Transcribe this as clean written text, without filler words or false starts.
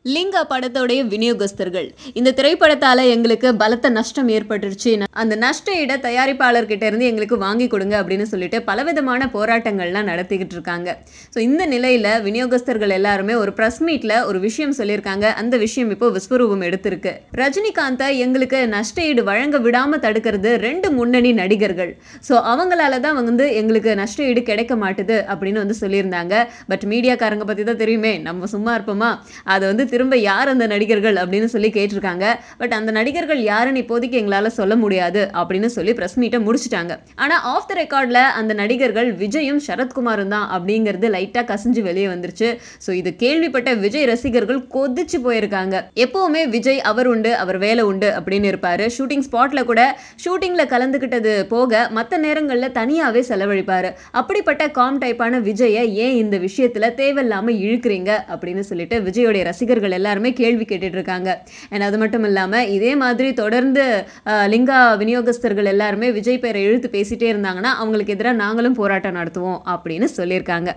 லிங்கா படத்தோடைய விநியோகஸ்தர்கள் இந்த திரைப்படத்தால எங்களுக்கு பலத்த நஷ்டம் ஏற்பட்டுருச்சு, அந்த நஷ்ட ஈட தயாரிப்பாளர்கிட்ட இருந்து எங்களுக்கு வாங்கி கொடுங்க அப்படின்னு சொல்லிட்டு பலவிதமான போராட்டங்கள்லாம் நடத்திக்கிட்டு இருக்காங்க. ஸோ இந்த நிலையில விநியோகஸ்தர்கள் எல்லாருமே ஒரு பிரஸ் மீட்ல ஒரு விஷயம் சொல்லியிருக்காங்க. அந்த விஷயம் இப்போ விஸ்வரூபம் எடுத்திருக்கு. ரஜினிகாந்தை எங்களுக்கு நஷ்ட ஈடு வழங்க விடாம தடுக்கிறது 2 முன்னணி நடிகர்கள். ஸோ அவங்களால தான் எங்களுக்கு நஷ்ட ஈடு கிடைக்க மாட்டுது அப்படின்னு சொல்லியிருந்தாங்க. பட் மீடியாக்காரங்க பத்தி தான் தெரியுமே, நம்ம சும்மா இருப்போமா? அதை திரும்ப யார் அந்த நடிகர்கள் அப்படின்னு சொல்லி கேட்டிருக்காங்க. பட் அந்த நடிகர்கள் யாருன்னு இப்போதைக்கு எங்களால சொல்ல முடியாது அப்படின்னு சொல்லி பிரஸ் மீட்டை முடிச்சிட்டாங்க. ஆனா ஆஃப் த ரெக்கார்ட்ல அந்த நடிகர்கள் விஜயும் சரத்குமாரும் தான் அப்படிங்கிறது லைட்டா கசிஞ்சு வெளியே வந்துருச்சு. ஸோ இது கேள்விப்பட்ட விஜய் ரசிகர்கள் கொதிச்சு போயிருக்காங்க. எப்பவுமே விஜய் அவர் உண்டு, அவர் வேலை உண்டு அப்படின்னு இருப்பாரு. ஷூட்டிங் ஸ்பாட்ல கூட ஷூட்டிங்ல கலந்துகிட்டது போக மற்ற நேரங்கள்ல தனியாவே செலவழிப்பாரு. அப்படிப்பட்ட காம் டைப்பான விஜயை ஏன் இந்த விஷயத்துல தேவையில்லாம இழுக்கிறீங்க அப்படின்னு சொல்லிட்டு விஜயோடைய ரசிகர்கள் எல்லாருமே கேள்வி கேட்டுட்டு இருக்காங்க. அது மட்டும் இல்லாம இதே மாதிரி தொடர்ந்து லிங்கா விநியோகஸ்தர்கள் எல்லாருமே விஜய் பேரை இழுத்து பேசிட்டே இருந்தாங்கன்னா அவங்களுக்கு எதிராக நாங்களும் போராட்டம் நடத்துவோம் அப்படின்னு சொல்லியிருக்காங்க.